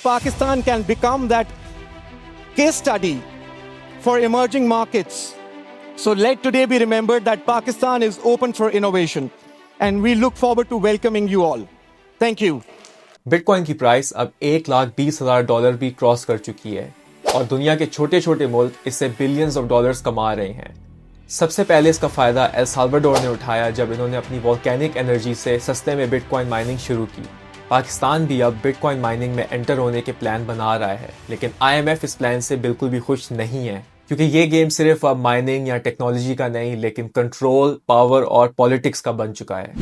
Pakistan can become that case study for emerging markets. So let today be remembered that Pakistan is open for innovation, and we look forward to welcoming you all. Thank you. Bitcoin की price अब $1,20,000 भी cross कर चुकी है और दुनिया के छोटे छोटे मुल्क इससे बिलियंस ऑफ डॉलर्स कमा रहे हैं। सबसे पहले इसका फायदा एल साल्वाडोर ने उठाया जब इन्होंने अपनी वोल्केनिक एनर्जी से सस्ते में बिटकॉइन माइनिंग शुरू की। पाकिस्तान भी अब बिटकॉइन माइनिंग में एंटर होने के प्लान बना रहा है, लेकिन IMF इस प्लान से बिल्कुल भी खुश नहीं है, क्योंकि ये गेम सिर्फ अब माइनिंग या टेक्नोलॉजी का नहीं लेकिन कंट्रोल, पावर और पॉलिटिक्स का बन चुका है।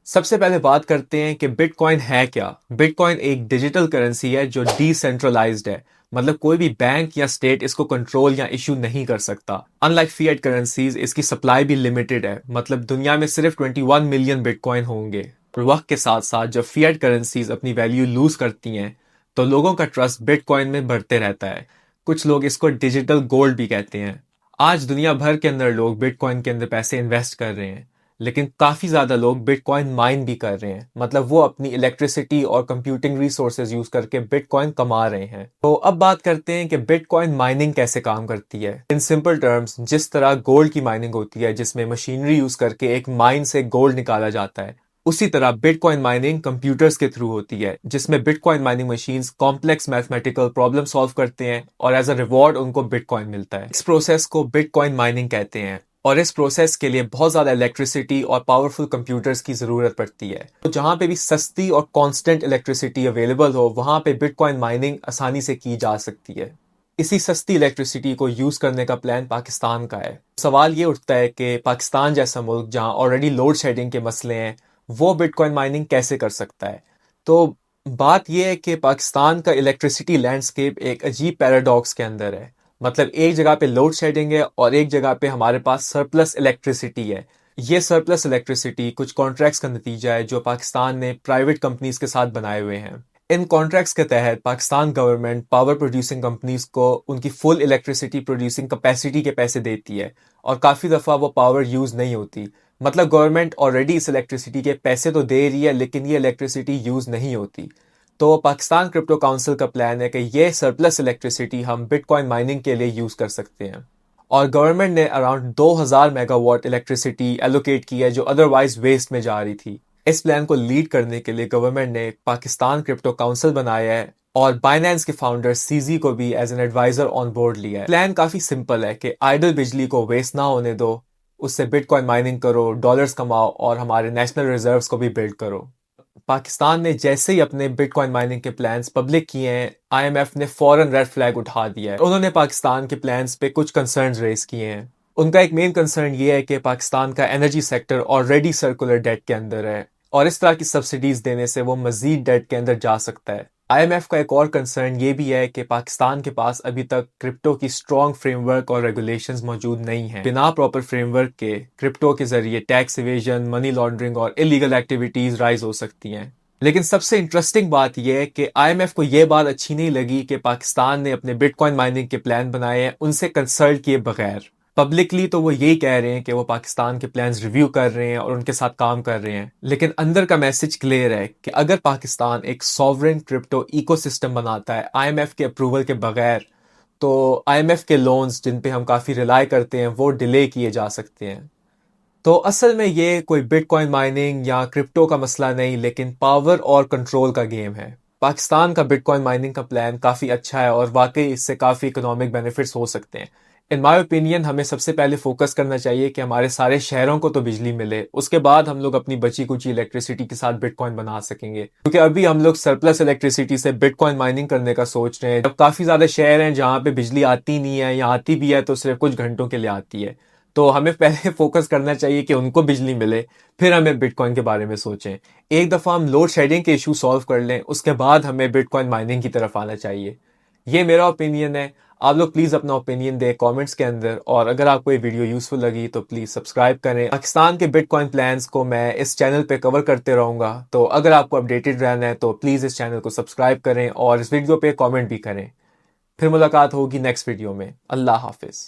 सबसे पहले बात करते हैं कि बिटकॉइन है क्या। बिटकॉइन एक डिजिटल करेंसी है जो डिसेंट्रलाइज्ड है, मतलब कोई भी बैंक या स्टेट इसको कंट्रोल या इशू नहीं कर सकता। अनलाइक फिएट करेंसीज इसकी सप्लाई भी लिमिटेड है, मतलब दुनिया में सिर्फ 21 मिलियन बिटकॉइन होंगे। और वक्त के साथ साथ जब फिएट करेंसीज अपनी वैल्यू लूज करती हैं तो लोगों का ट्रस्ट बिटकॉइन में बढ़ते रहता है। कुछ लोग इसको डिजिटल गोल्ड भी कहते हैं। आज दुनिया भर के अंदर लोग बिटकॉइन के अंदर पैसे इन्वेस्ट कर रहे हैं, लेकिन काफी ज्यादा लोग बिटकॉइन माइन भी कर रहे हैं, मतलब वो अपनी इलेक्ट्रिसिटी और कंप्यूटिंग रिसोर्सेज यूज करके बिटकॉइन कमा रहे हैं। तो अब बात करते हैं कि बिटकॉइन माइनिंग कैसे काम करती है। इन सिंपल टर्म्स, जिस तरह गोल्ड की माइनिंग होती है जिसमें मशीनरी यूज करके एक माइन से गोल्ड निकाला जाता है, उसी तरह बिटकॉइन माइनिंग कंप्यूटर्स के थ्रू होती है, जिसमें bitcoin mining machines complex mathematical problem solve करते हैं और एज अ रिवॉर्ड उनको बिटकॉइन मिलता है। इस प्रोसेस को बिटकॉइन माइनिंग कहते हैं और इस प्रोसेस के लिए बहुत ज्यादा इलेक्ट्रिसिटी और पावरफुल कंप्यूटर्स की जरूरत पड़ती है। तो जहां पे भी सस्ती और कांस्टेंट इलेक्ट्रिसिटी अवेलेबल हो वहां पे बिटकॉइन माइनिंग आसानी से की जा सकती है। इसी सस्ती इलेक्ट्रिसिटी को यूज करने का प्लान पाकिस्तान का है। सवाल ये उठता है कि पाकिस्तान जैसा मुल्क जहां ऑलरेडी लोड शेडिंग के मसले हैं, वो बिटकॉइन माइनिंग कैसे कर सकता है। तो बात यह है कि पाकिस्तान का इलेक्ट्रिसिटी लैंडस्केप एक अजीब पैराडॉक्स के अंदर है। मतलब एक जगह पे लोड शेडिंग है और एक जगह पे हमारे पास सरप्लस इलेक्ट्रिसिटी है। ये सरप्लस इलेक्ट्रिसिटी कुछ कॉन्ट्रैक्ट्स का नतीजा है जो पाकिस्तान ने प्राइवेट कंपनीज के साथ बनाए हुए हैं। इन कॉन्ट्रैक्ट्स के तहत Pakistan government power producing companies को उनकी फुल इलेक्ट्रिसिटी प्रोड्यूसिंग कैपेसिटी के पैसे देती है और काफी दफा वो पावर यूज नहीं होती। मतलब गवर्नमेंट ऑलरेडी इस इलेक्ट्रिसिटी के पैसे तो दे रही है लेकिन ये इलेक्ट्रिसिटी यूज नहीं होती। तो पाकिस्तान क्रिप्टो काउंसिल का प्लान है कि ये सरप्लस इलेक्ट्रिसिटी हम बिटकॉइन माइनिंग के लिए यूज कर सकते हैं। और गवर्नमेंट ने अराउंड 2000 मेगावाट इलेक्ट्रिसिटी एलोकेट की है जो अदरवाइज वेस्ट में जा रही थी। इस प्लान को लीड करने के लिए गवर्नमेंट ने पाकिस्तान क्रिप्टो काउंसिल बनाया है और बाइनेंस के फाउंडर सीजी को भी as an adviser on board लिया है। प्लान काफी सिंपल है कि आइडल बिजली को वेस्ट ना होने दो, उससे बिटकॉइन माइनिंग करो, डॉलर्स कमाओ और हमारे नेशनल रिजर्व्स को भी बिल्ड करो। पाकिस्तान ने जैसे ही अपने बिटकॉइन माइनिंग के प्लान्स पब्लिक किए हैं, IMF ने फौरन रेड फ्लैग उठा दिया है। उन्होंने पाकिस्तान के प्लान्स पे कुछ कंसर्न्स रेज किए हैं। उनका एक मेन कंसर्न ये है कि पाकिस्तान का energy sector already circular debt के अंदर है और इस तरह की सब्सिडीज देने से वो मजीद डेट के अंदर जा सकता है। IMF का एक और कंसर्न ये भी है कि पाकिस्तान के पास अभी तक क्रिप्टो की स्ट्रॉन्ग फ्रेमवर्क और रेगुलेशंस मौजूद नहीं है। बिना प्रॉपर फ्रेमवर्क के क्रिप्टो के जरिए टैक्स इवेजन, मनी लॉन्ड्रिंग और इलीगल एक्टिविटीज राइज हो सकती हैं। लेकिन सबसे इंटरेस्टिंग बात यह है कि IMF को यह बात अच्छी नहीं लगी कि पाकिस्तान ने अपने बिटकॉइन माइनिंग के प्लान बनाए हैं उनसे कंसल्ट किए बगैर। पब्लिकली तो वो यही कह रहे हैं कि वो पाकिस्तान के प्लान्स रिव्यू कर रहे हैं और उनके साथ काम कर रहे हैं, लेकिन अंदर का मैसेज क्लियर है कि अगर पाकिस्तान एक सॉवरेन क्रिप्टो इकोसिस्टम बनाता है IMF के अप्रूवल के बगैर, तो IMF के लोन्स जिन पे हम काफ़ी रिलाई करते हैं वो डिले किए जा सकते हैं। तो असल में ये कोई बिटकॉइन माइनिंग या क्रिप्टो का मसला नहीं, लेकिन पावर और कंट्रोल का गेम है। पाकिस्तान का बिटकॉइन माइनिंग का प्लान काफ़ी अच्छा है और वाकई इससे काफ़ी इकोनॉमिक बेनिफिट्स हो सकते हैं। इन माय ओपिनियन हमें सबसे पहले फोकस करना चाहिए कि हमारे सारे शहरों को तो बिजली मिले, उसके बाद हम लोग अपनी बची कुची इलेक्ट्रिसिटी के साथ बिटकॉइन बना सकेंगे। क्योंकि अभी हम लोग सरप्लस इलेक्ट्रिसिटी से बिटकॉइन माइनिंग करने का सोच रहे हैं, जब काफ़ी ज़्यादा शहर हैं जहाँ पे बिजली आती नहीं है या आती भी है तो सिर्फ कुछ घंटों के लिए आती है। तो हमें पहले फोकस करना चाहिए कि उनको बिजली मिले, फिर हमें बिटकॉइन के बारे में सोचें। एक दफ़ा हम लोड शेडिंग के इशू सॉल्व कर लें, उसके बाद हमें बिटकॉइन माइनिंग की तरफ आना चाहिए। ये मेरा ओपिनियन है। आप लोग प्लीज़ अपना ओपिनियन दें कमेंट्स के अंदर, और अगर आपको ये वीडियो यूजफुल लगी तो प्लीज़ सब्सक्राइब करें। पाकिस्तान के बिटकॉइन प्लान्स को मैं इस चैनल पे कवर करते रहूँगा, तो अगर आपको अपडेटेड रहना है तो प्लीज़ इस चैनल को सब्सक्राइब करें और इस वीडियो पे कमेंट भी करें। फिर मुलाकात होगी नेक्स्ट वीडियो में। अल्लाह हाफिज़।